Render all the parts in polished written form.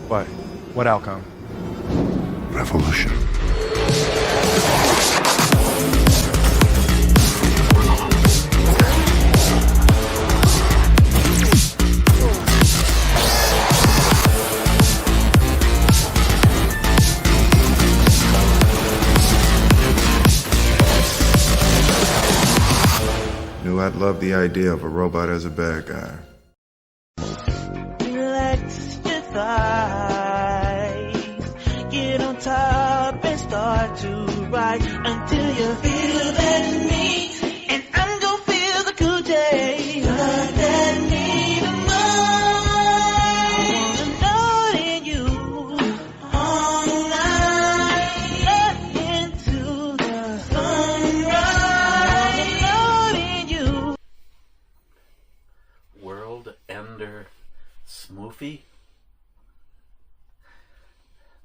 What? What outcome? Revolution. Knew I'd love the idea of a robot as a bad guy. Relax your thighs, get on top and start to rise until you feel that need, and I'm gonna feel the cool day. Got that need of mine. I wanna know in you all night into the sunrise. I wanna know in you. World Ender Smoofee.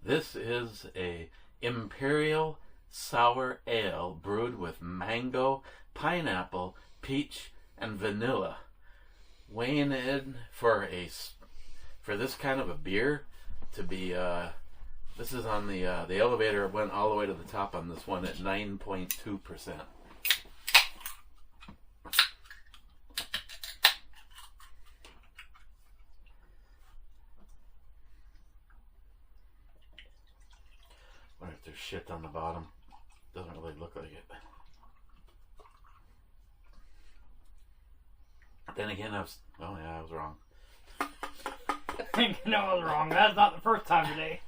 This is a imperial sour ale brewed with mango, pineapple, peach, and vanilla. Weighing in for this kind of a beer to be this is on the elevator. It went all the way to the top on this one at 9.2%. Wonder if there's shit on the bottom. Doesn't really look like it. Then again, I was wrong. No, I was wrong. That's not the first time today.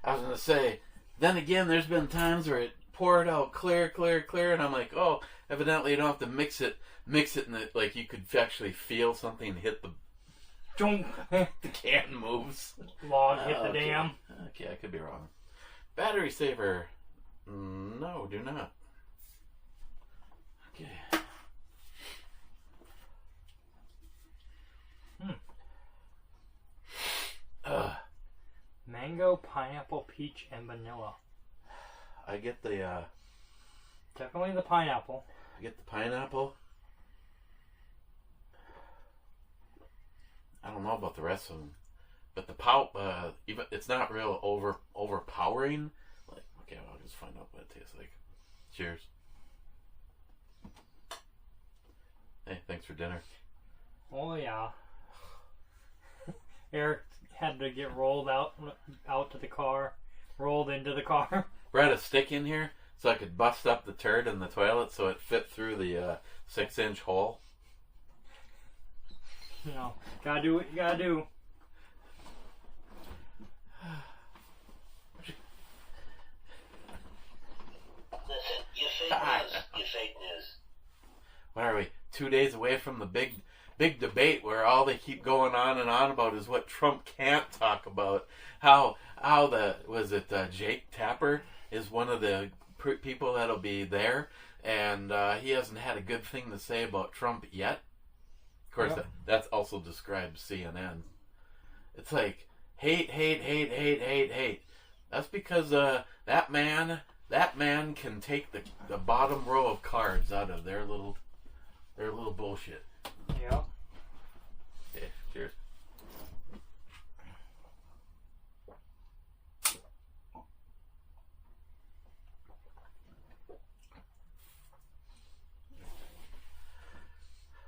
I was gonna say, then again, there's been times where it poured out clear, and I'm like, oh, evidently you don't have to mix it, and it, like you could actually feel something hit the Don't the can moves. log hit the Okay. dam. Okay, I could be wrong. Battery saver. No, do not. Okay. Mango, pineapple, peach, and vanilla. I get the Definitely the pineapple. pineapple. I don't know about the rest of them, but the even it's not real overpowering. Like, okay, I'll just find out what it tastes like. Cheers. Hey, thanks for dinner. Oh yeah. Eric had to get rolled out to the car, rolled into the car. Brought a stick in here so I could bust up the turd in the toilet so it fit through the 6-inch hole. You know, gotta do what you gotta do. Listen, your fake news. What are we? 2 days away from the big debate where all they keep going on and on about is what Trump can't talk about. How Jake Tapper is one of the people that'll be there, and he hasn't had a good thing to say about Trump yet. Of course, Yep. that's also describes CNN. It's like hate. That's because that man can take the bottom row of cards out of their little bullshit. Yeah. Okay, cheers.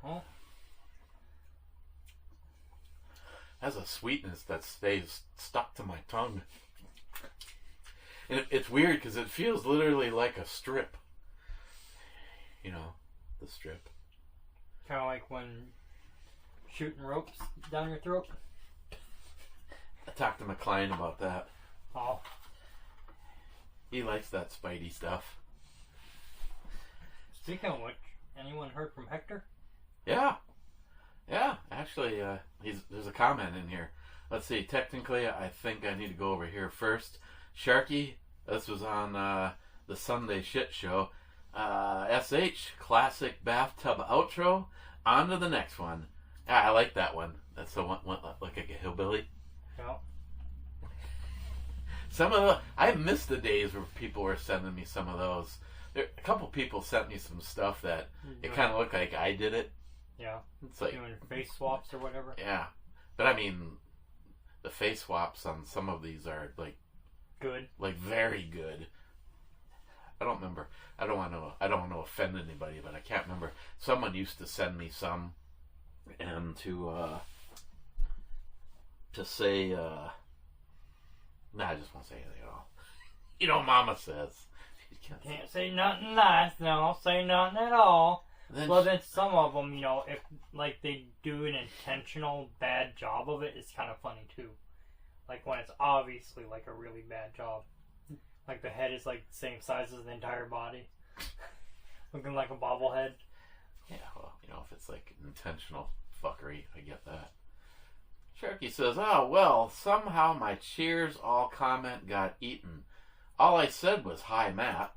Well, Has a sweetness that stays stuck to my tongue. And it's weird because it feels literally like a strip. You know, the strip. kind of like when shooting ropes down your throat. I talked to McLean about that. Oh, He likes that Spidey stuff. speaking of which, anyone heard from Hector? Yeah. Actually, there's a comment in here. Let's see. Technically, I think I need to go over here first. Sharky, this was on the Sunday Shit Show. SH, classic bathtub outro. On to the next one. I like that one. That's the one like a hillbilly. Yeah. I miss the days where people were sending me some of those. A couple people sent me some stuff that it kind of looked like I did it. Yeah. It's like Doing face swaps or whatever. yeah, but I mean, the face swaps on some of these are like Good. like very good. I don't remember. I don't want to offend anybody, but I can't remember. Someone used to send me some, and to say, nah, I just won't say anything at all. You know, Mama says. Can't say nothing nice. No, say nothing at all. Well, then some of them, you know, if like they do an intentional bad job of it, it's kind of funny too. Like when it's obviously like a really bad job. Like the head is like the same size as the entire body. Looking like a bobblehead. Yeah, well, you know, if it's like intentional fuckery, I get that. Sharky says, oh, well, somehow my Cheers all comment got eaten. All I said was, hi, Matt.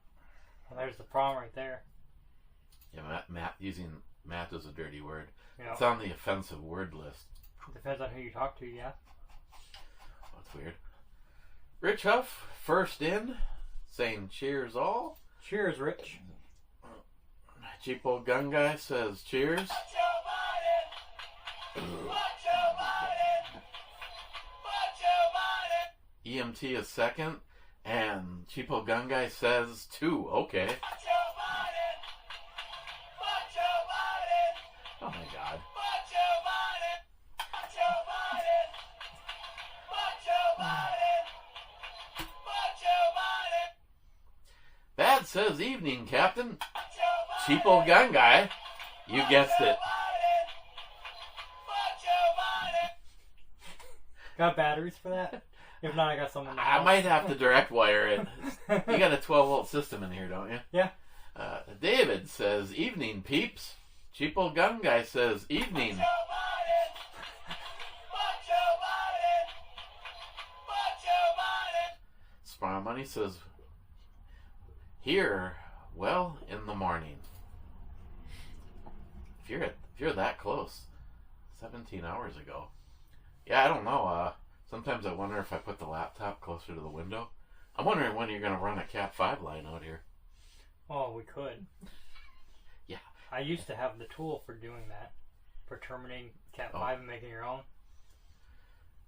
Well, there's the problem right there. Yeah, Matt using Matt is a dirty word. Yeah. It's on the offensive word list. Depends on who you talk to, yeah. That's weird. Rich Huff, first in, saying cheers all. Cheers, Rich. Cheap old gun guy says cheers. EMT is second, and cheap old gun guy says two. Okay. Oh my God. Bad says evening, Captain. Cheap old gun guy. You guessed it. Got batteries for that? If not, I got someone. I might have to direct wire it. You got a 12-volt system in here, don't you? Yeah. David says, evening, peeps. Cheap old gun guy says, evening. Smart Money says, here, well, in the morning. If you're that close, 17 hours ago. Yeah, I don't know. Sometimes I wonder if I put the laptop closer to the window. I'm wondering when you're going to run a Cat 5 line out here. Oh, we could. Yeah. I used to have the tool for doing that. For terminating Cat 5 and making your own.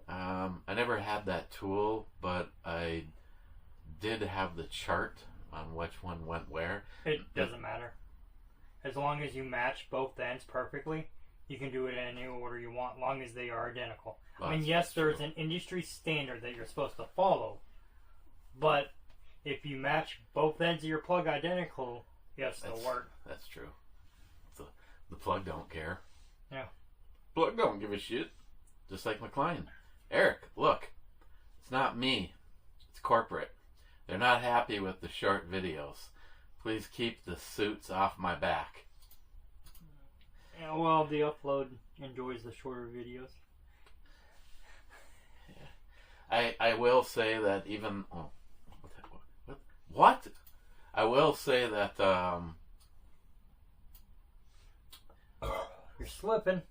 I never had that tool, but I did have the chart on which one went where. It doesn't matter. As long as you match both ends perfectly, you can do it in any order you want, long as they are identical. Well, I mean, yes, there's an industry standard that you're supposed to follow, but if you match both ends of your plug identical, yes, it'll work. That's true. The plug don't care. Yeah. Plug don't give a shit. Just like McLean. Eric, look. It's not me. It's corporate. They're not happy with the short videos. Please keep the suits off my back. Yeah, well, the upload enjoys the shorter videos. Yeah. I will say that even... Oh, what? I will say that... You're slipping.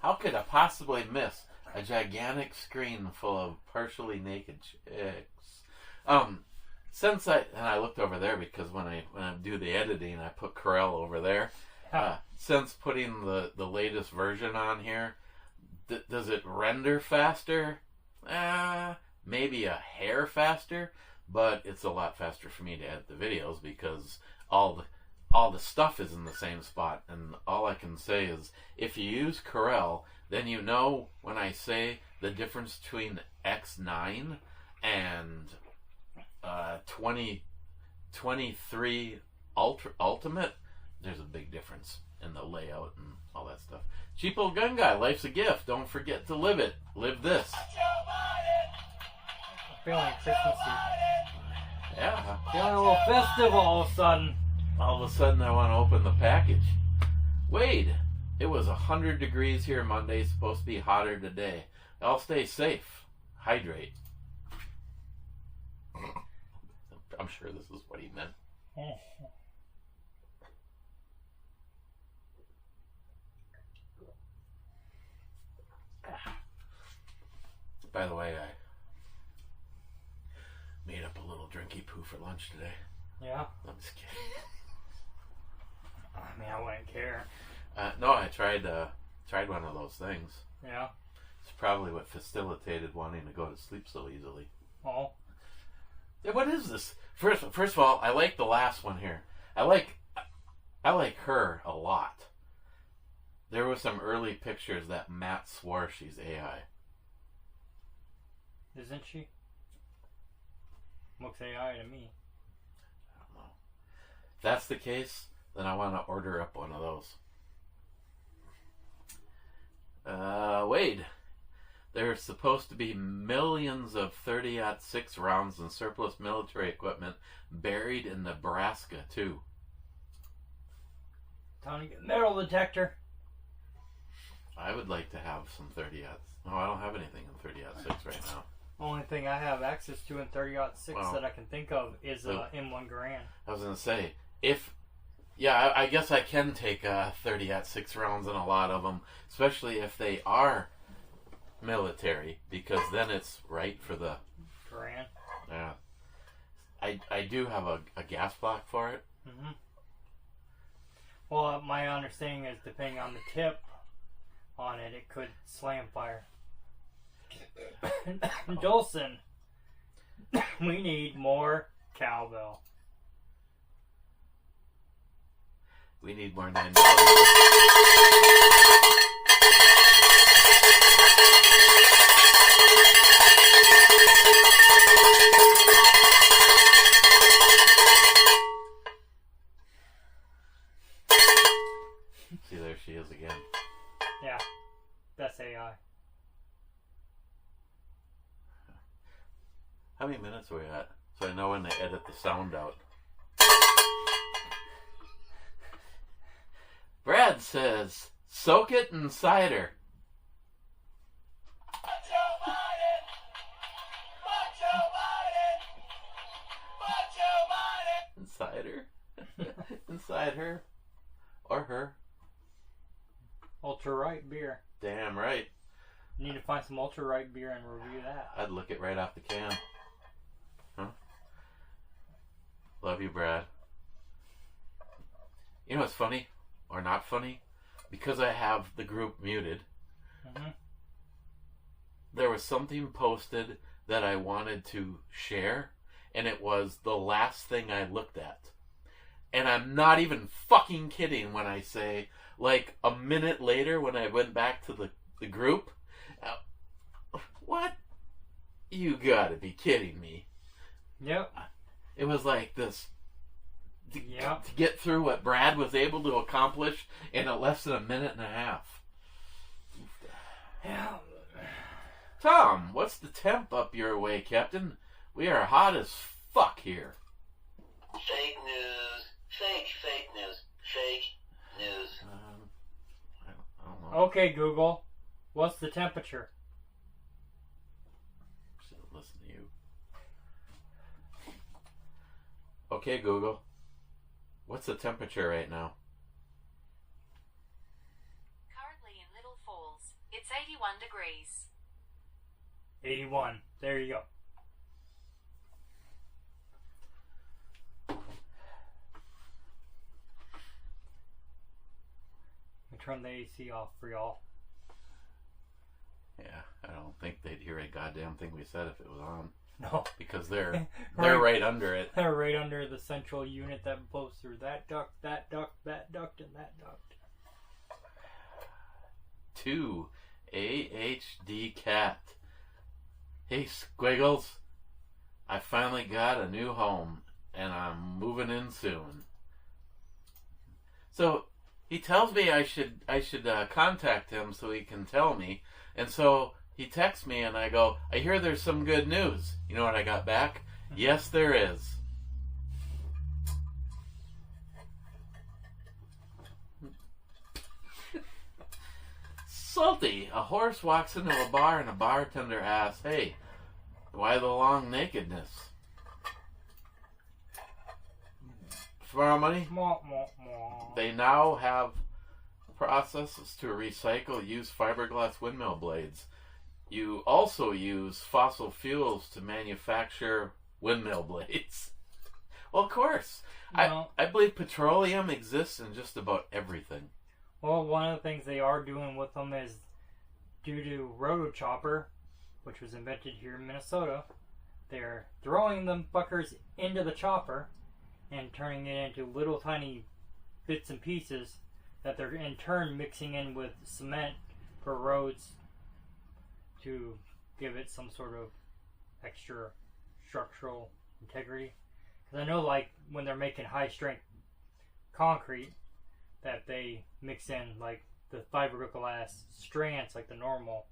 How could I possibly miss a gigantic screen full of partially naked chicks? Since I looked over there because when I do the editing, I put Corel over there. Since putting the latest version on here, does it render faster? Maybe a hair faster, but it's a lot faster for me to edit the videos because all the stuff is in the same spot, and all I can say is if you use Corel, then you know when I say the difference between X9 and 23 Ultimate, there's a big difference in the layout and all that stuff. Cheap old gun guy, life's a gift. Don't forget to live it. Live this. I'm feeling Christmassy. Yeah. Feeling a little festive all of a sudden. All of a sudden I want to open the package. Wade, it was 100 degrees here Monday. It's supposed to be hotter today. Y'all stay safe. Hydrate. I'm sure this is what he meant. By the way, I made up a little drinky poo for lunch today. Yeah? I'm just kidding. I mean, I wouldn't care. No, I tried tried one of those things. Yeah. It's probably what facilitated wanting to go to sleep so easily. Oh. Yeah, what is this? First of all, I like the last one here. I like her a lot. There were some early pictures that Matt swore she's AI. Isn't she? Looks AI to me. I don't know. If that's the case, then I want to order up one of those. Wade. There's supposed to be millions of 30-06 rounds and surplus military equipment buried in Nebraska, too. Time to get metal detector. I would like to have some 30-06. No, I don't have anything in 30-06 right now. Only thing I have access to in 30-06 that I can think of is M1 Garand. I was going to say, I guess I can take 30-06 rounds in a lot of them, especially if they are military, because then it's right for the Garand. Yeah. I do have a gas block for it. Mm-hmm. Well, my understanding is depending on the tip on it, it could slam fire. Dolson, we need more cowbell. We need more 9mm. See, there she is again. Yeah, that's AI. How many minutes are we at? So I know when they edit the sound out. Brad says, soak it in cider. Cider? Inside her. Or her. Ultra Right beer. Damn right. Need to find some Ultra Right beer and review that. I'd lick it right off the can. Huh? Love you, Brad. You know what's funny? Or not funny? Because I have the group muted, there was something posted that I wanted to share, and it was the last thing I looked at. And I'm not even fucking kidding when I say, like, a minute later when I went back to the group, what? You gotta be kidding me. Yep. It was like this, to get through what Brad was able to accomplish in less than a minute and a half. Yeah. Tom, what's the temp up your way, Captain? We are hot as fuck here. Fake news. Fake news. Fake news. I don't know. Okay, Google. What's the temperature? Shouldn't listen to you. Okay, Google. What's the temperature right now? Currently in Little Falls, it's 81 degrees. 81. There you go. We turn the AC off for y'all. Yeah, I don't think they'd hear a goddamn thing we said if it was on. No. Because they're right under it. They're right under the central unit that blows through that duct, that duct, that duct, and that duct. 2 AHD Cat. Hey, Squiggles. I finally got a new home, and I'm moving in soon. So he tells me I should contact him so he can tell me, and so he texts me, and I go, I hear there's some good news. You know what I got back? Yes, there is. Salty. A horse walks into a bar and a bartender asks, hey, why the long nakedness? For our money? They now have processes to recycle used fiberglass windmill blades. You also use fossil fuels to manufacture windmill blades. Well, of course. No. I believe petroleum exists in just about everything. Well, one of the things they are doing with them is due to Roto Chopper, which was invented here in Minnesota, they're throwing them fuckers into the chopper and turning it into little tiny bits and pieces that they're in turn mixing in with cement for roads to give it some sort of extra structural integrity. Because I know, like, when they're making high strength concrete, that they mix in, like, the fiberglass strands, like the normal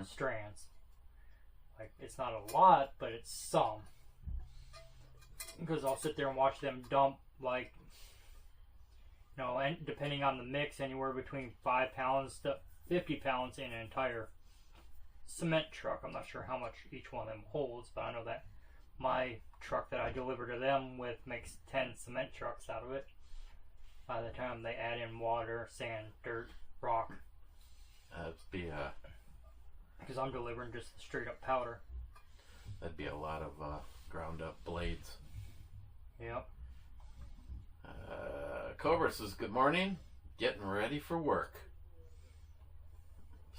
strands. Like, it's not a lot, but it's some. Because I'll sit there and watch them dump, like, you know, and depending on the mix, anywhere between 5 pounds to 50 pounds in an entire cement truck. I'm not sure how much each one of them holds, but I know that my truck that I deliver to them with makes 10 cement trucks out of it. By the time they add in water, sand, dirt, rock. Because I'm delivering just straight up powder. That'd be a lot of ground up blades. Yep. Cobra says, good morning. Getting ready for work.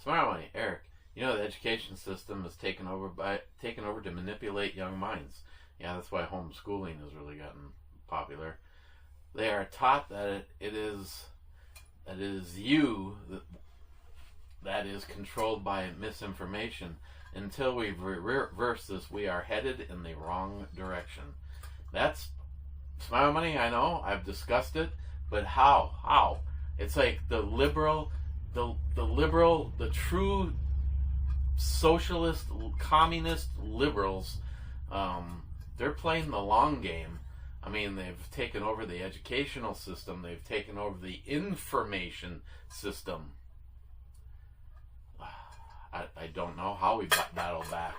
Smile money, Eric. You know the education system is taken over to manipulate young minds. Yeah, that's why homeschooling has really gotten popular. They are taught that it is you that is controlled by misinformation. Until we reverse this, we are headed in the wrong direction. That's Smile money, I know, I've discussed it, but how? It's like the true socialist, communist liberals, they're playing the long game. I mean, they've taken over the educational system. They've taken over the information system. I don't know how we battle back.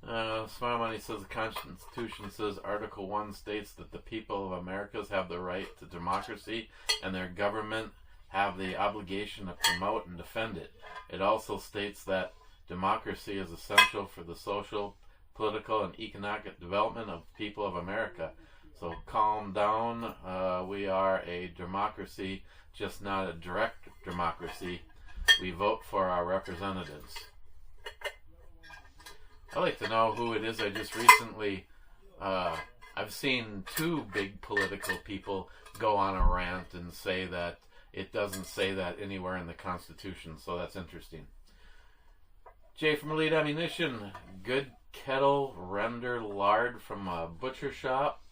Smile Money says the Constitution says Article 1 states that the people of America have the right to democracy and their government have the obligation to promote and defend it. It also states that democracy is essential for the social, political, and economic development of the people of America. So calm down. We are a democracy, just not a direct democracy. We vote for our representatives. I'd like to know who it is. I just recently, I've seen 2 big political people go on a rant and say that it doesn't say that anywhere in the Constitution, so that's interesting. Jay from Elite Ammunition, good kettle render lard from a butcher shop,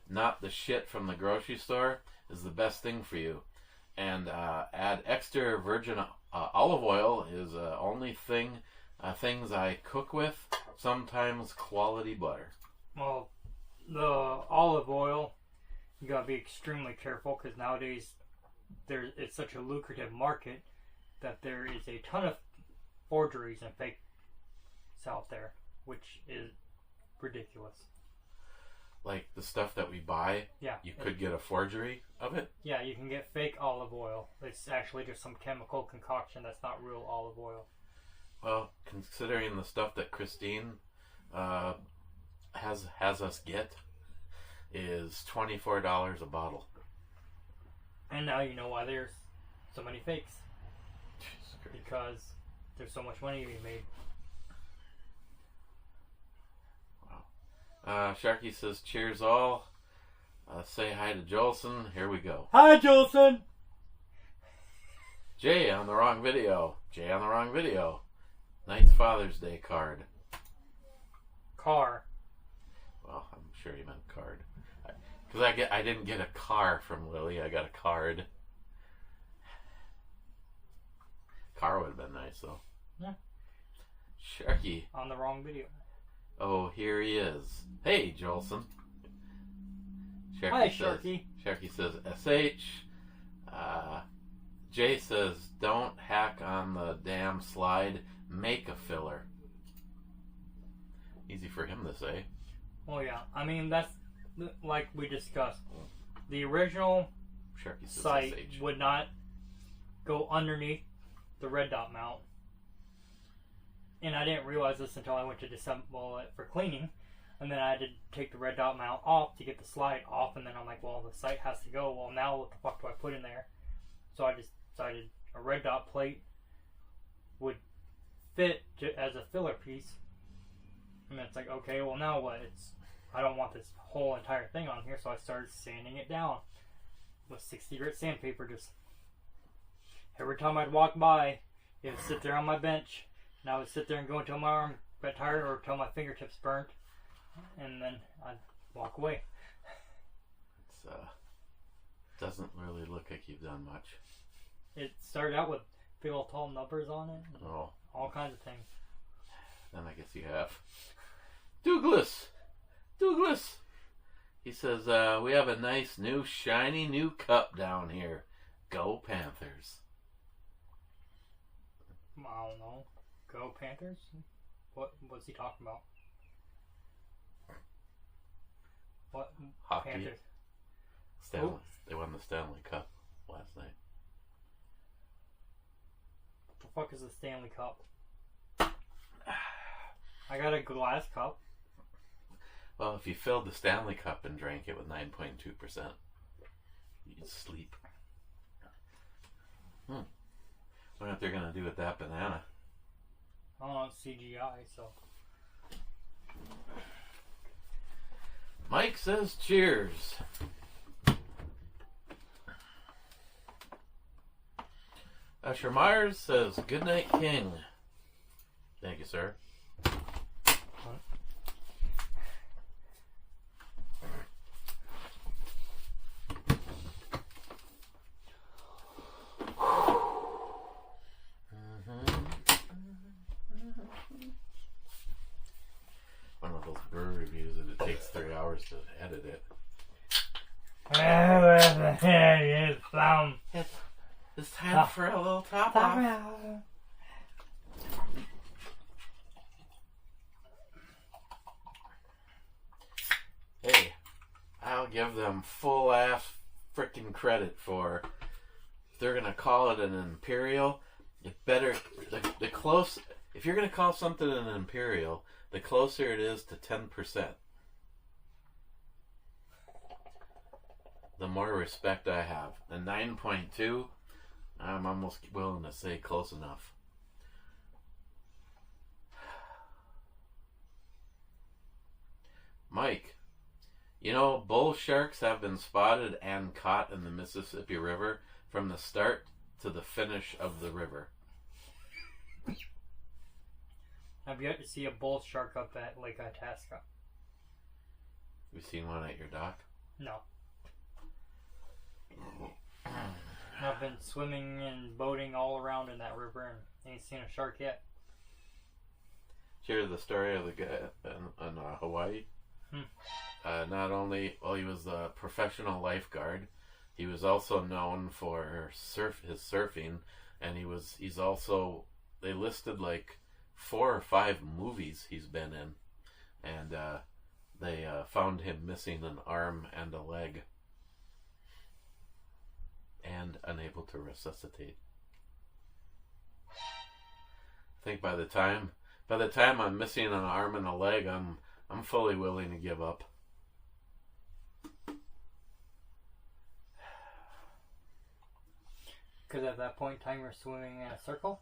not the shit from the grocery store, is the best thing for you. And add extra virgin olive oil is the only things I cook with. Sometimes quality butter. Well, the olive oil, you gotta be extremely careful because nowadays it's such a lucrative market that there is a ton of forgeries and fakes out there, which is ridiculous. Like the stuff that we buy, yeah, you could get a forgery of it? Yeah, you can get fake olive oil. It's actually just some chemical concoction that's not real olive oil. Well, considering the stuff that Christine has us get is $24 a bottle. And now you know why there's so many fakes. Because there's so much money to be made. Wow. Sharky says, cheers all. Say hi to Jolson. Here we go. Hi, Jolson! Jay on the wrong video. Nice Father's Day card. Car. Well, I'm sure he meant card. Because I didn't get a car from Lily. I got a card. Car would have been nice, though. Yeah. Sharky. On the wrong video. Oh, here he is. Hey, Jolson. Hi, Sharky. Sharky says, SH. Jay says, don't hack on the damn slide. Make a filler. Easy for him to say. Well, yeah. I mean, that's like we discussed. The original site SH. Would not go underneath the red dot mount. And I didn't realize this until I went to disassemble it for cleaning. And then I had to take the red dot mount off to get the slide off, and then I'm like, well, the sight has to go. Well, now what the fuck do I put in there? So I just decided a red dot plate would fit as a filler piece. And it's like, okay, well, now what? I don't want this whole entire thing on here, so I started sanding it down with 60 grit sandpaper. Just every time I'd walk by, it would sit there on my bench, and I would sit there and go until my arm got tired or until my fingertips burnt, and then I'd walk away. It's doesn't really look like you've done much. It started out with big old tall numbers on it. Oh. All kinds of things. Then I guess you have. Douglas! He says, we have a nice new shiny new cup down here. Go Panthers. I don't know. Go Panthers? What's he talking about? What? Hockey. Panthers? Stanley. Who? They won the Stanley Cup last night. What the fuck is the Stanley Cup? I got a glass cup. Well, if you filled the Stanley Cup and drank it with 9.2%, you'd sleep. Wonder what they're going to do with that banana. I don't know, it's CGI, so. Mike says cheers. Usher Myers says good night, King. Thank you, sir. One of those brew reviews that it takes 3 hours to edit it. It's time for a little top off. Hey, I'll give them full ass freaking credit for if they're gonna call it an imperial. It better the close. If you're gonna call something an imperial, the closer it is to 10%, the more respect I have. The 9.2, I'm almost willing to say close enough. Mike, you know, bull sharks have been spotted and caught in the Mississippi River from the start to the finish of the river. I've yet to see a bull shark up at Lake Itasca. You seen one at your dock? No. I've been swimming and boating all around in that river and ain't seen a shark yet. Did you hear the story of the guy in Hawaii? Not only, well, he was a professional lifeguard, he was also known for his surfing, and he's also, they listed like 4 or 5 movies he's been in, and they found him missing an arm and a leg and unable to resuscitate. I think by the time I'm missing an arm and a leg, I'm fully willing to give up. Because at that point in time you're swimming in a circle?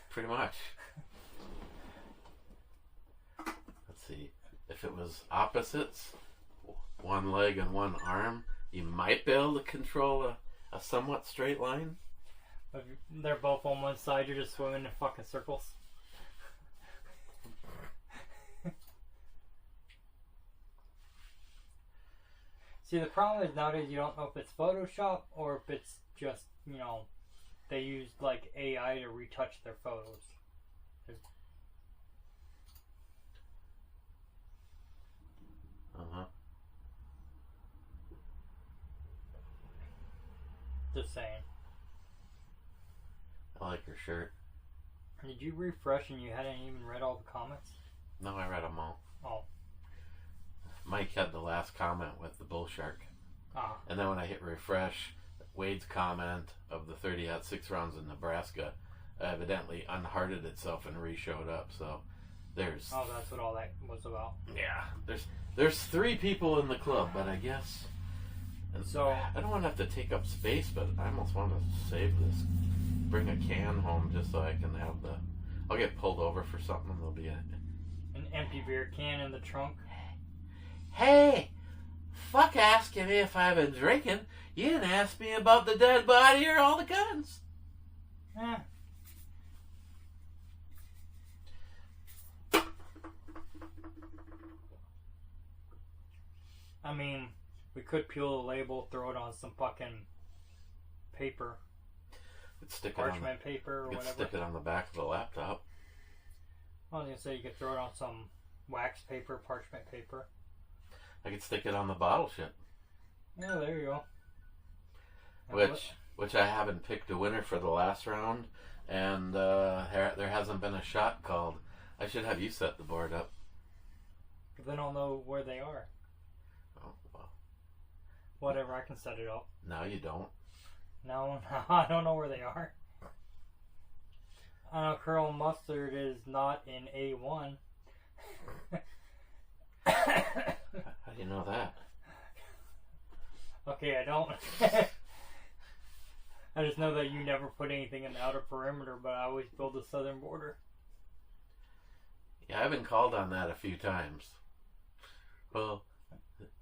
Pretty much. Let's see. If it was opposites, one leg and one arm, you might be able to control a somewhat straight line. If they're both on one side, you're just swimming in fucking circles. See, the problem is nowadays you don't know if it's Photoshop or if it's just, you know, they use like AI to retouch their photos. Just saying. I like your shirt. Did you refresh and you hadn't even read all the comments? No, I read them all. Oh. Mike had the last comment with the bull shark. Ah. And then when I hit refresh, Wade's comment of the 30-06 rounds in Nebraska evidently unhearted itself and re-showed up. So there's Oh, that's what all that was about. yeah, there's 3 people in the club, but I guess. And So I don't want to have to take up space, but I almost want to save this. Bring a can home just so I can have the. I'll get pulled over for something. There'll be an empty beer can in the trunk. Hey, fuck asking me if I've been drinking. You didn't ask me about the dead body or all the guns. Eh. I mean, we could peel the label, throw it on some fucking paper, Stick it parchment paper or you could whatever. stick it on the back of the laptop. I was gonna say you could throw it on some wax paper, parchment paper. I could stick it on the bottle shit. Yeah, there you go. Which I haven't picked a winner for the last round, and there hasn't been a shot called. I should have you set the board up. Then I'll know where they are. Oh, well. Whatever, I can set it up. Now you don't. No, I don't know where they are. I know Colonel Mustard is not in A1. How do you know that? Okay, I don't. I just know that you never put anything in the outer perimeter, but I always build the southern border. Yeah, I've been called on that a few times. Well,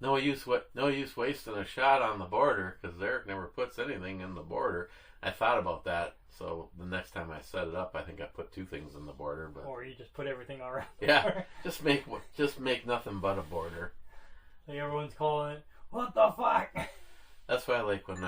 no use wasting a shot on the border because Eric never puts anything in the border. I thought about that, so the next time I set it up, I think I put 2 things in the border. But Or you just put everything around. yeah, just make nothing but a border. Like everyone's calling it, what the fuck? That's why, like when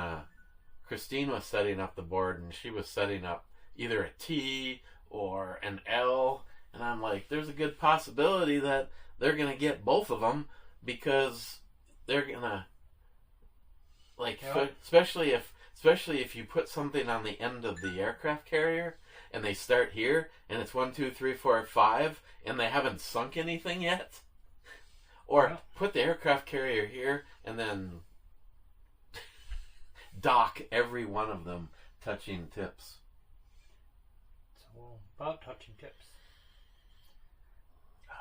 Christine was setting up the board, and she was setting up either a T or an L, and I'm like, there's a good possibility that they're gonna get both of them because they're gonna like, especially if you put something on the end of the aircraft carrier and they start here and it's 1, 2, 3, 4, 5 and they haven't sunk anything yet, or put the aircraft carrier here and then dock every one of them touching tips. So, about touching tips.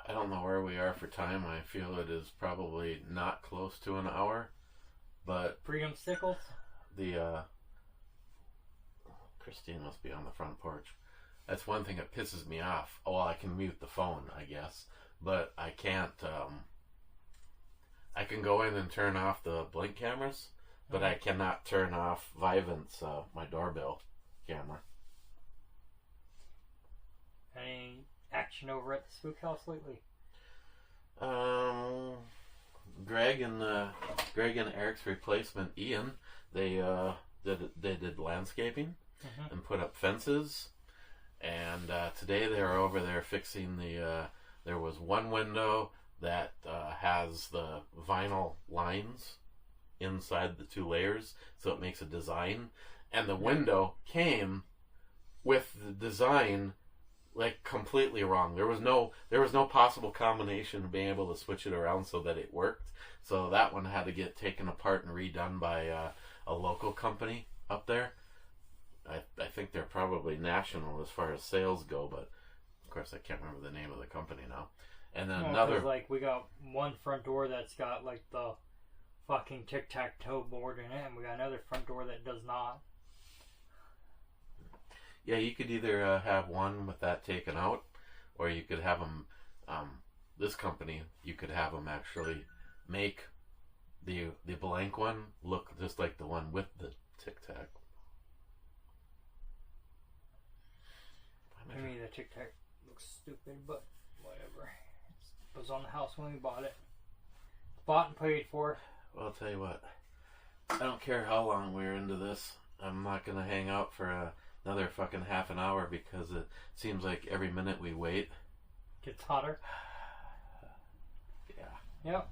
I don't know where we are for time. I feel it is probably not close to an hour, but Freedom Sickles? the Christine must be on the front porch. That's one thing that pisses me off. Oh, I can mute the phone, I guess, but I can't. I can go in and turn off the blink cameras, but I cannot turn off Vivint's my doorbell camera. Any action over at the Spook House lately? Greg and Eric's replacement Ian, they did landscaping and put up fences, and today they were over there fixing the. There was one window that has the vinyl lines inside the 2 layers, so it makes a design, and the window came with the design like completely wrong. There was no possible combination of being able to switch it around so that it worked. So that one had to get taken apart and redone by a local company up there. I think they're probably national as far as sales go, but of course I can't remember the name of the company now. And then another, like we got one front door that's got like the fucking tic-tac-toe board in it, and we got another front door that does not. yeah, you could either have one with that taken out, or you could have them. This company, you could have them actually make the blank one look just like the one with the tic-tac. I mean, the tic-tac looks stupid, but whatever. It was on the house when we bought it. Bought and paid for. Well, I'll tell you what. I don't care how long we're into this. I'm not going to hang out for another fucking half an hour because it seems like every minute we wait Gets hotter. Yeah. Yep.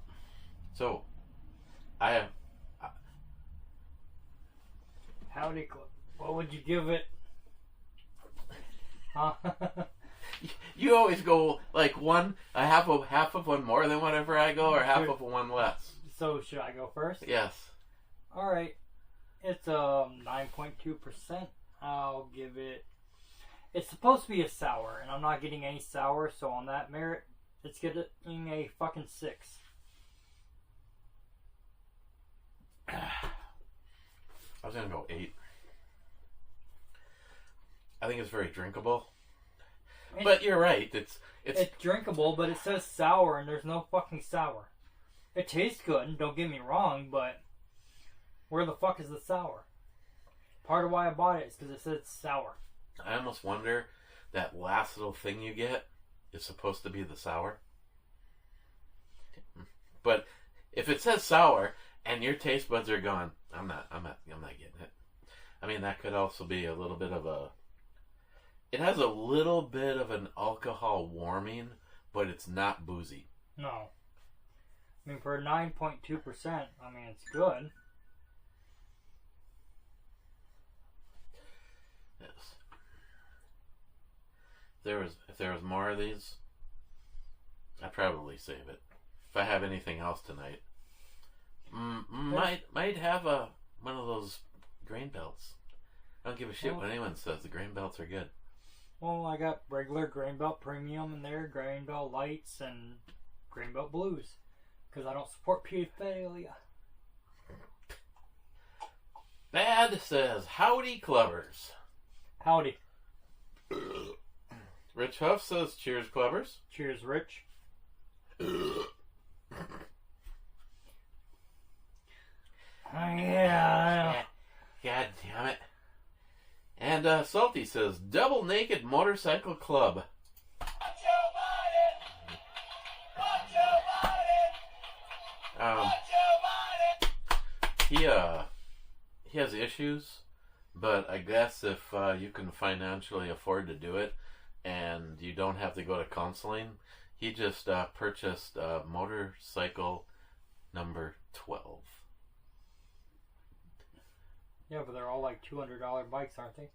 So, Howdy, Clip. What would you give it? Huh? You always go like one, a half of one more than whatever I go, or half of one less. So should I go first? Yes. All right. It's 9.2%. I'll give it It's supposed to be a sour, and I'm not getting any sour, so on that merit, it's getting a fucking 6. I was gonna go 8. I think it's very drinkable. But you're right. It's drinkable, but it says sour, and there's no fucking sour. It tastes good, don't get me wrong, but where the fuck is the sour? Part of why I bought it is because it says sour. I almost wonder that last little thing you get is supposed to be the sour. But if it says sour and your taste buds are gone, I'm not getting it. I mean, that could also be a little bit of a. It has a little bit of an alcohol warming, but it's not boozy. No. I mean, for 9.2%, I mean, it's good. Yes. If there was more of these, I'd probably save it. If I have anything else tonight, might have one of those grain belts. I don't give a shit what anyone says. The grain belts are good. Well, I got regular grain belt premium in there, grain belt lights, and grain belt blues. Because I don't support pedophilia. Bad says, howdy clubbers. Howdy. Rich Huff says, cheers clubbers. Cheers, Rich. Yeah. God damn it. And Salty says, double naked motorcycle club. He has issues, but I guess if you can financially afford to do it and you don't have to go to counseling, he just purchased motorcycle number 12. Yeah, but they're all like $200 bikes, aren't they?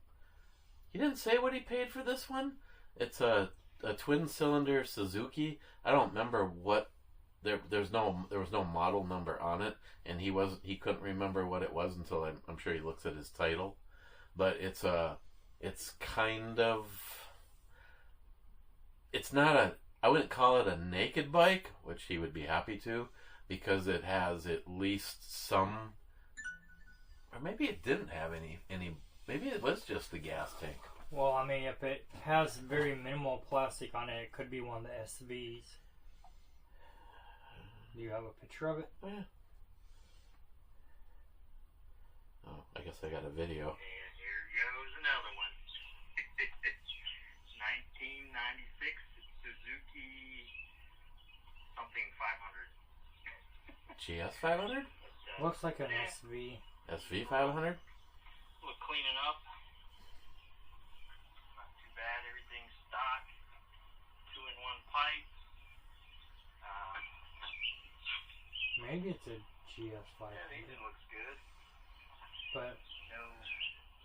He didn't say what he paid for this one. It's a twin-cylinder Suzuki. I don't remember what. There was no model number on it, and he couldn't remember what it was until I'm sure he looks at his title. But it's kind of. It's not I wouldn't call it a naked bike, which he would be happy to, because it has at least some. Or maybe it didn't have any. Maybe it was just the gas tank. Well, I mean, if it has very minimal plastic on it, it could be one of the SVs. Do you have a picture of it? Yeah. Oh, I guess I got a video. And here goes another one. 1996 Suzuki something 500. GS 500? Looks like an SV. SV 500? Look, cleaning up. Not too bad. Everything's stock. 2-in-1 pipe. Maybe it's a GS 500. Yeah, the engine looks good. But No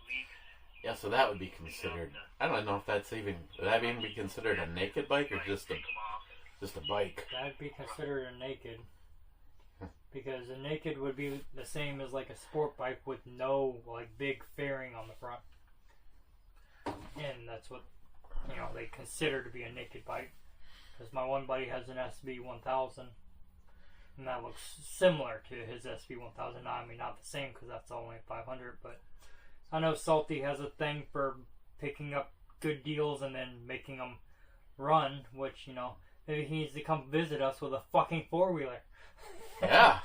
leaks. Yeah, so that would be considered. I don't know if that's even. Would that even be considered a naked bike or just a bike? that'd be considered a naked. Because a naked would be the same as like a sport bike with no like big fairing on the front. And that's what they consider to be a naked bike. Because my one buddy has an SV 1000. And that looks similar to his SV 1000. I mean, not the same because that's only 500. But I know Salty has a thing for picking up good deals and then making them run. Which, maybe he needs to come visit us with a fucking 4-wheeler. Yeah.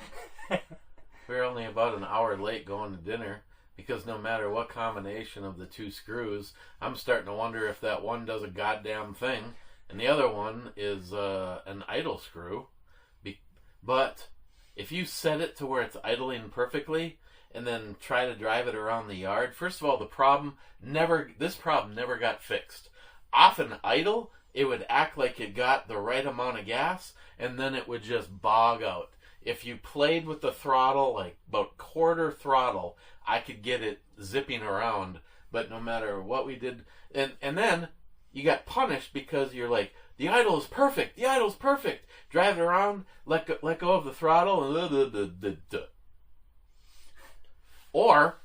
We're only about an hour late going to dinner because no matter what combination of the two screws, I'm starting to wonder if that one does a goddamn thing and the other one is an idle screw. But if you set it to where it's idling perfectly and then try to drive it around the yard, first of all, this problem never got fixed. Often idle, it would act like it got the right amount of gas and then it would just bog out. If you played with the throttle, like about quarter throttle, I could get it zipping around. But no matter what we did, and then you got punished because you're like, the idle is perfect. The idle's perfect. Drive it around, let go of the throttle, and or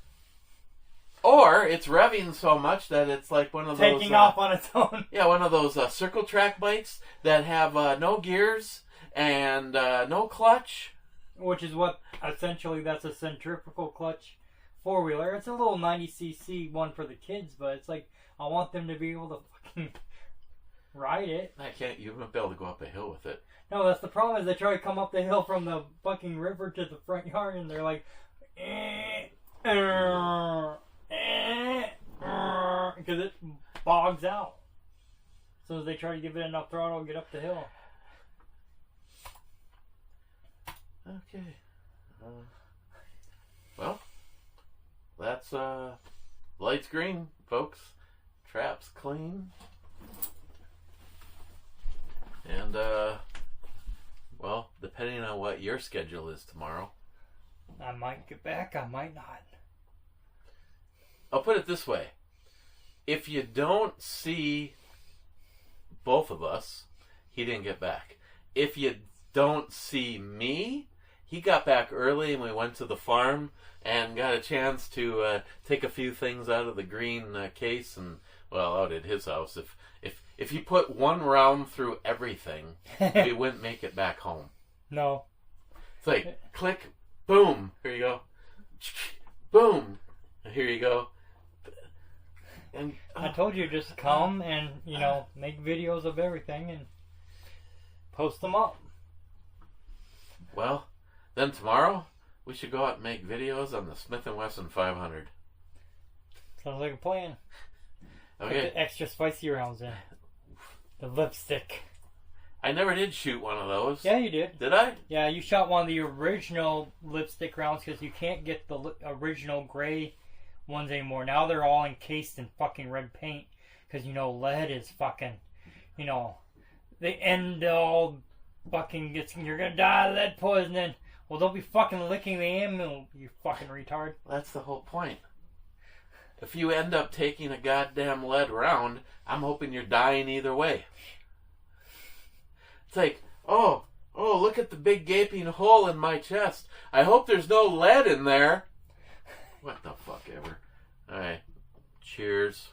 Or it's revving so much that it's like one of those... Taking off on its own. Yeah, one of those circle track bikes that have no gears and no clutch. Which is what, essentially, that's a centrifugal clutch four-wheeler. It's a little 90cc one for the kids, but it's like, I want them to be able to fucking ride it. You won't be able to go up a hill with it. No, that's the problem, is they try to come up the hill from the fucking river to the front yard, and they're like, because it bogs out. So they try to give it enough throttle to get up the hill. Okay. Well, that's lights green, folks. Traps clean. And, well, depending on what your schedule is tomorrow. I might get back, I might not. I'll put it this way. If you don't see both of us, he didn't get back. If you don't see me, he got back early and we went to the farm and got a chance to take a few things out of the green case and, well, out at his house. If you put one round through everything, we wouldn't make it back home. No. It's like, click, boom, here you go. Boom, here you go. And I told you, just come and, make videos of everything and post them up. Well, then tomorrow, we should go out and make videos on the Smith & Wesson 500. Sounds like a plan. Okay. Put the extra spicy rounds in. The lipstick. I never did shoot one of those. Yeah, you did. Did I? Yeah, you shot one of the original lipstick rounds because you can't get the original gray ones anymore. Now they're all encased in fucking red paint because, lead is fucking, the end all fucking gets, you're gonna die of lead poisoning. Well, don't be fucking licking the ammo, you fucking retard. That's the whole point. If you end up taking a goddamn lead round, I'm hoping you're dying either way. It's like, oh, look at the big gaping hole in my chest. I hope there's no lead in there. What the fuck ever. Alright. Cheers.